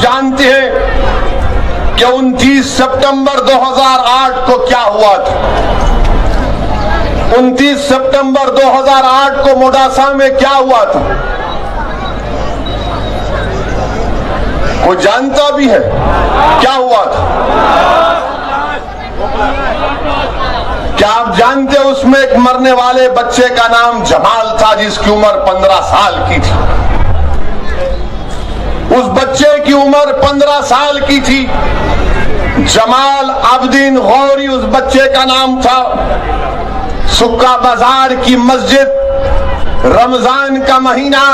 جانتے ہیں کہ 29 سپٹمبر 2008 کو کیا ہوا تھا؟ 29 سپٹمبر 2008 کو موڈاسا میں کیا ہوا تھا؟ کوئی جانتا بھی ہے کیا ہوا تھا؟ کیا آپ جانتے اس میں ایک مرنے والے بچے کا نام جمال تھا جس کی عمر 15 سال کی تھی؟ اس بچے کی عمر 15 سال کی تھی. جمال عابدین غوری اس بچے کا نام تھا. سکا بازار کی مسجد، رمضان کا مہینہ،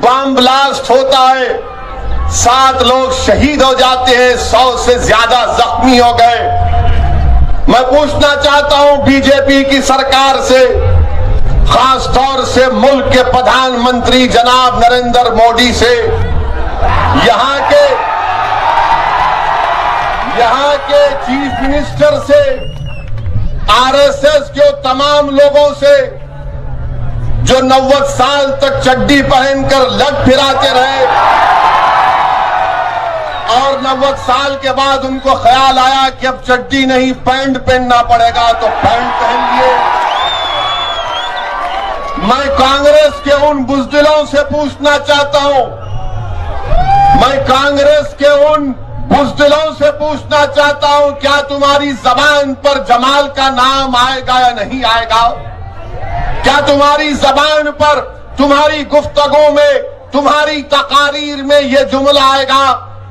بم بلاسٹ ہوتا ہے، 7 لوگ شہید ہو جاتے ہیں، 100 سے زیادہ زخمی ہو گئے. میں پوچھنا چاہتا ہوں بی جے پی کی سرکار سے، خاص طور سے ملک کے پردھان منتری جناب نریندر مودی سے، یہاں کے چیف منسٹر سے، آر ایس ایس کے تمام لوگوں سے جو 90 سال تک چڈی پہن کر لگ پھراتے رہے اور 90 سال کے بعد ان کو خیال آیا کہ اب چڈی نہیں پینٹ پہننا پڑے گا تو پینٹ پہن لیے. میں کانگریس کے ان بزدلوں سے پوچھنا چاہتا ہوں، کیا تمہاری زبان پر جمال کا نام آئے گا یا نہیں آئے گا؟ کیا تمہاری زبان پر، تمہاری گفتگو میں، تمہاری تقاریر میں یہ جملہ آئے گا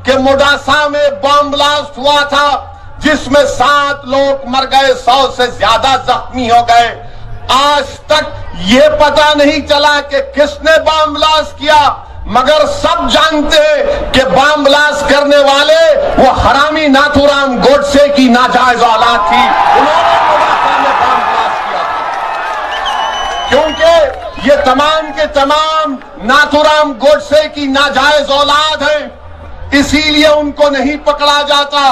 کہ موڈاسا میں بم بلاسٹ ہوا تھا جس میں 7 لوگ مر گئے، 100 سے زیادہ زخمی ہو گئے؟ آج تک یہ پتہ نہیں چلا کہ کس نے بم بلاسٹ کیا، مگر سب جانتے ہیں کہ بم بلاسٹ کرنے والے وہ حرامی ناتھو رام گوڈسے کی ناجائز اولاد تھی. انہوں نے موڈاسا میں بم بلاسٹ کیا کیونکہ یہ تمام کے تمام ناتھو رام گوڈسے کی ناجائز اولاد ہیں. اسی لیے ان کو نہیں پکڑا جاتا،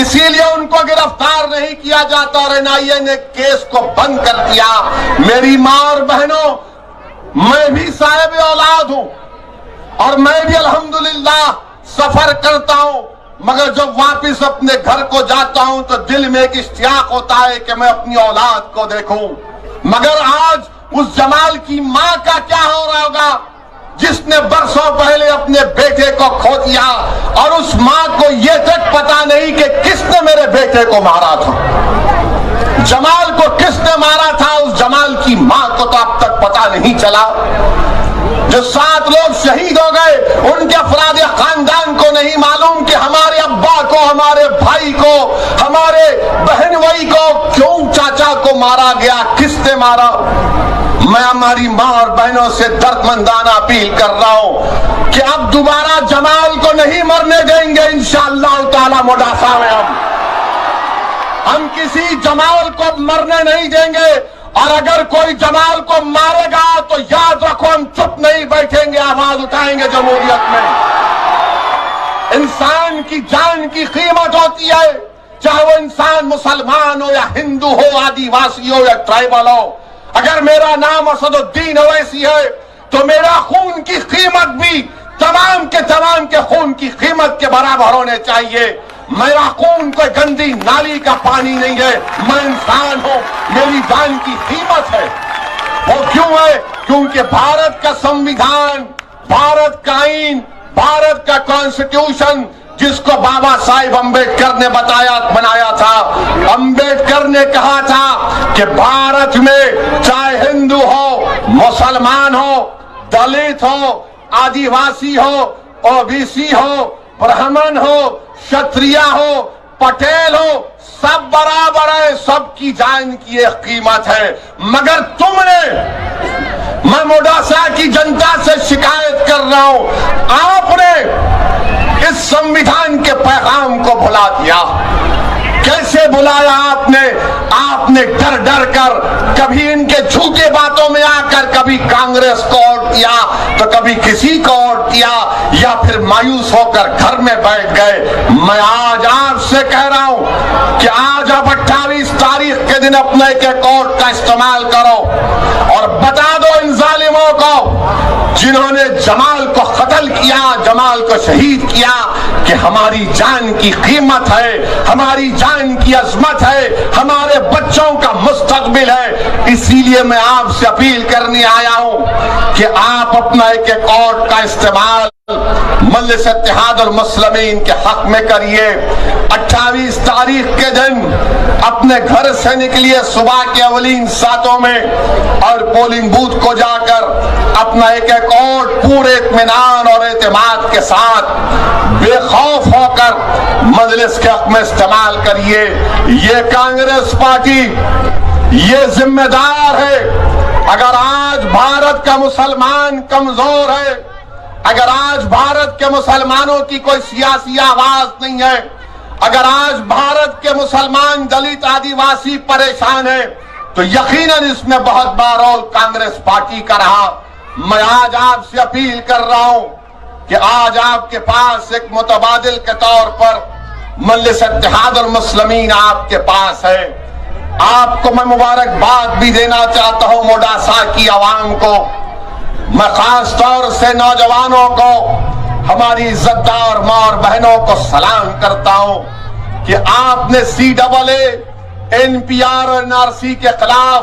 اسی لیے ان کو گرفتار نہیں کیا جاتا اور این آئی اے نے کیس کو بند کر دیا. میری ماں اور بہنوں، میں بھی صاحب اولاد ہوں اور میں بھی الحمدللہ سفر کرتا ہوں، مگر جب واپس اپنے گھر کو جاتا ہوں تو دل میں ایک اشتیاق ہوتا ہے کہ میں اپنی اولاد کو دیکھوں. مگر آج اس جمال کی ماں کا کیا ہو رہا ہوگا جس نے برسوں پہلے اپنے بیٹے کو کھو دیا اور اس ماں کو یہ تک پتا نہیں کہ کس نے میرے بیٹے کو مارا تھا، جمال کو کس نے مارا تھا. اس جمال کی ماں کو تو اب تک پتا نہیں چلا. جو 7 لوگ شہید ہو گئے ان کے افراد خاندان کو نہیں معلوم کہ ہمارے ابا کو، ہمارے بھائی کو، ہمارے بہن بھائی کو کیوں چاچا کو مارا گیا، کس نے مارا. میں ہماری ماں اور بہنوں سے دردمندانہ اپیل کر رہا ہوں کہ اب دوبارہ جمال کو نہیں مرنے دیں گے انشاءاللہ تعالی. موڈاسا میں ہم کسی جمال کو مرنے نہیں دیں گے، اور اگر کوئی جمال کو مارے گا تو یاد رکھو ہم چپ نہیں بیٹھیں گے، آواز اٹھائیں گے. جمہوریت میں انسان کی جان کی قیمت ہوتی ہے، چاہے وہ انسان مسلمان ہو یا ہندو ہو، آدی واسی ہو یا ٹرائبل ہو. اگر میرا نام اسد الدین اویسی ہے تو میرا خون کی قیمت بھی تمام کے خون کی قیمت کے برابر ہونے چاہیے. میرا خون کوئی گندی نالی کا پانی نہیں ہے، میں انسان ہوں، میری جان کی قیمت ہے. وہ کیوں ہے؟ کیونکہ بھارت کا سنویدھان، بھارت کا آئین، بھارت کا کانسٹیٹیوشن جس کو بابا صاحب امبیڈکر نے بنایا تھا. امبیڈکر نے کہا تھا کہ بھارت میں چاہے ہندو ہو، مسلمان ہو، دلت ہو، آدی واسی ہو، او بی سی ہو، برہمن ہو، شتریہ ہو، پٹیل ہو، سب برابر ہیں، سب کی جان کی ایک قیمت ہے. مگر تم نے، میں موڈاسا کی جنتا سے شکایت کر رہا ہوں، آپ نے اس سنویدھان کے پیغام کو بھلا دیا. کیسے بلایا آپ نے ڈر ڈر کر، کبھی ان کے جھوٹے باتوں میں آ کر کبھی کانگریس کو ووٹ دیا تو کبھی کسی کو ووٹ دیا، یا پھر مایوس ہو کر گھر میں بیٹھ گئے. میں آج آپ سے کہہ رہا ہوں کہ آج آپ 28 تاریخ کے دن اپنے ایک ووٹ کا استعمال کرو اور بتا دو ان ظالموں کو جنہوں نے جمال کو قتل کیا، جمال کو شہید کیا، کہ ہماری جان کی قیمت ہے، ہماری جان کی عظمت ہے، ہمارے بچوں کا مستقبل ہے۔ اسی لیے میں آپ سے اپیل کرنے آیا ہوں کہ آپ اپنا ایک ایک ووٹ کا استعمال مجلس اتحاد المسلمین کے حق میں کریے۔ 28 تاریخ کے دن اپنے گھر سے نکلیے صبح کے اولین ساعتوں میں، اور پولنگ بوتھ کو جا کر اپنا ایک ایک ووٹ پورے اطمینان اور اعتماد کے ساتھ بے خوف ہو کر مجلس کے حق میں استعمال کریے۔ یہ کانگریس پارٹی یہ ذمہ دار ہے، اگر آج بھارت کا مسلمان کمزور ہے، اگر آج بھارت کے مسلمانوں کی کوئی سیاسی آواز نہیں ہے، اگر آج بھارت کے مسلمان دلت آدیواسی پریشان ہیں، تو یقیناً اس میں بہت بڑا رول کانگریس پارٹی کا رہا۔ میں آج آپ سے اپیل کر رہا ہوں کہ آج آپ کے پاس ایک متبادل کے طور پر مجلس اتحاد المسلمین آپ کے پاس ہے۔ آپ کو میں مبارکباد بھی دینا چاہتا ہوں، موڈاسا کی عوام کو، میں خاص طور سے نوجوانوں کو، ہماری عزت دار ماں اور بہنوں کو سلام کرتا ہوں کہ آپ نے CAA، NPR اور NRC کے خلاف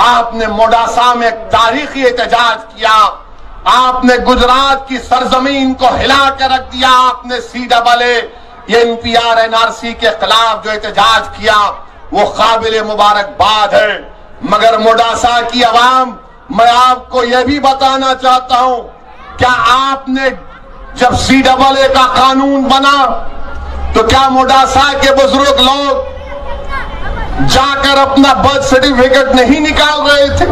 آپ نے موڈاسا میں ایک تاریخی احتجاج کیا۔ آپ نے گجرات کی سرزمین کو ہلا کے رکھ دیا۔ آپ نے CAA، NPR، NRC کے خلاف جو احتجاج کیا وہ قابل مبارکباد ہے۔ مگر موڈاسا کی عوام، میں آپ کو یہ بھی بتانا چاہتا ہوں، کیا آپ نے جب CAA کا قانون بنا تو کیا موڈاسا کے بزرگ لوگ جا کر اپنا برتھ سرٹیفکیٹ نہیں نکال رہے تھے؟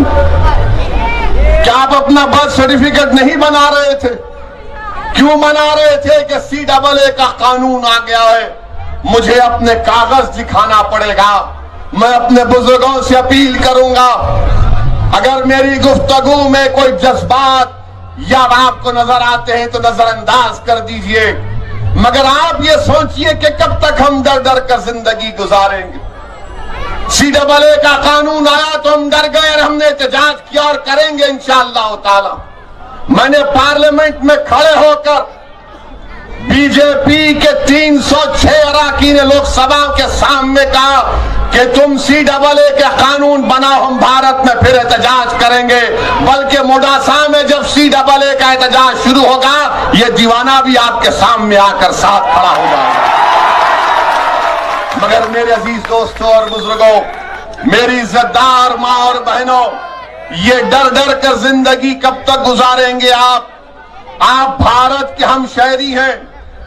کیا آپ اپنا برتھ سرٹیفکیٹ نہیں بنا رہے تھے؟ کیوں بنا رہے تھے کہ CAA کا قانون آ گیا ہے، مجھے اپنے کاغذ دکھانا پڑے گا؟ میں اپنے بزرگوں سے اپیل کروں گا، اگر میری گفتگو میں کوئی جذبات یا آپ کو نظر آتے ہیں تو نظر انداز کر دیجئے، مگر آپ یہ سوچئے کہ کب تک ہم ڈر ڈر کر زندگی گزاریں گے؟ CAA کا قانون آیا تو ہم ڈر گئے اور ہم نے احتجاج کیا، اور کریں گے انشاءاللہ تعالی۔ میں نے پارلیمنٹ میں کھڑے ہو کر BJP کے 306 اراکین لوک سبھا کے سامنے کہا کہ تم CAA کے قانون بناؤ، ہم بھارت میں پھر احتجاج کریں گے، بلکہ موڈاسا میں جب CAA کا احتجاج شروع ہوگا یہ دیوانہ بھی آپ کے سامنے آ کر ساتھ کھڑا ہو جائے گا۔ مگر میرے عزیز دوستوں اور بزرگوں، میری عزت دار ماں اور بہنوں، یہ ڈر ڈر کر زندگی کب تک گزاریں گے آپ بھارت کے ہم شہری ہیں،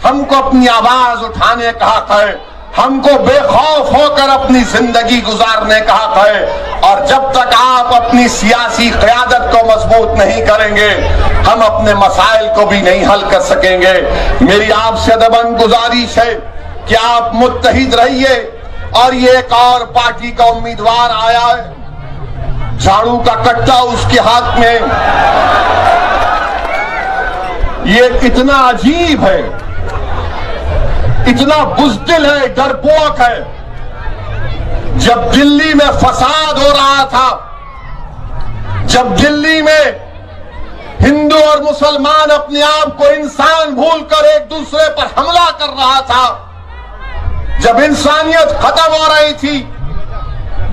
ہم کو اپنی آواز اٹھانے کا حق ہے، ہم کو بے خوف ہو کر اپنی زندگی گزارنے کا حق ہے، اور جب تک آپ اپنی سیاسی قیادت کو مضبوط نہیں کریں گے ہم اپنے مسائل کو بھی نہیں حل کر سکیں گے۔ میری آپ سے ادباً گزارش ہے کہ آپ متحد رہیے، اور یہ ایک اور پارٹی کا امیدوار آیا ہے، جھاڑو کا کٹا اس کے ہاتھ میں، یہ کتنا عجیب ہے، اتنا بزدل ہے، ڈرپوک ہے۔ جب دلی میں فساد ہو رہا تھا، جب دلی میں ہندو اور مسلمان اپنے آپ کو انسان بھول کر ایک دوسرے پر حملہ کر رہا تھا، جب انسانیت ختم ہو رہی تھی،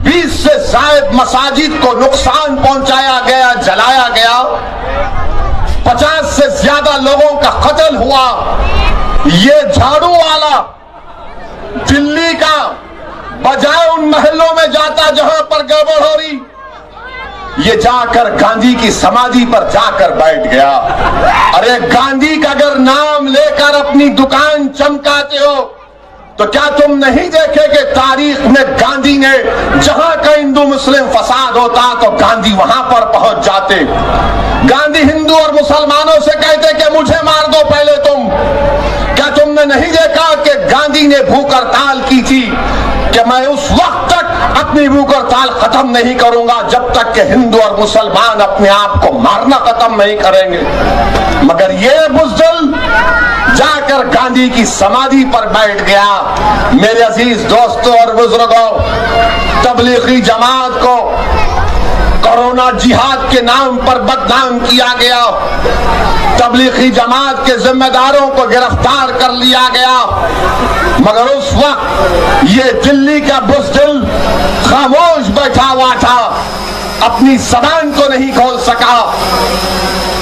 20 سے زائد مساجد کو نقصان پہنچایا گیا، جلایا گیا، 50 سے زیادہ لوگوں کا قتل ہوا، یہ جھاڑو والا دلی کا بجائے ان محلوں میں جاتا جہاں پر گڑبڑ ہو رہی، یہ جا کر گاندھی کی سمادھی پر جا کر بیٹھ گیا۔ ارے گاندھی کا اگر نام لے کر اپنی دکان چمکاتے ہو تو کیا تم نہیں دیکھے کہ تاریخ میں گاندھی نے جہاں کا ہندو مسلم فساد ہوتا تو گاندھی وہاں پر پہنچ جاتے، گاندھی ہندو اور مسلمانوں سے کہتے کہ مجھے مار دو پہلے تم۔ کیا تم نے نہیں دیکھا کہ گاندھی نے بھوک ہڑتال کی تھی کہ میں اس وقت تک اپنی بھوک ہڑتال ختم نہیں کروں گا جب تک کہ ہندو اور مسلمان اپنے آپ کو مارنا ختم نہیں کریں گے؟ مگر یہ بزدل جا کر گاندھی کی سمادھی پر بیٹھ گیا۔ میرے عزیز دوستوں اور بزرگوں، تبلیغی جماعت کو کورونا جہاد کے نام پر بدنام کیا گیا، تبلیغی جماعت کے ذمہ داروں کو گرفتار کر لیا گیا، مگر اس وقت یہ دلی کا بزدل خاموش بیٹھا ہوا تھا، اپنی زبان کو نہیں کھول سکا،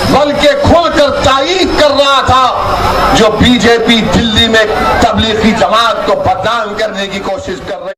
بلکہ کھل کر تائید کر رہا تھا جو بی جے پی دلی میں تبلیغی جماعت کو بدنام کرنے کی کوشش کر رہی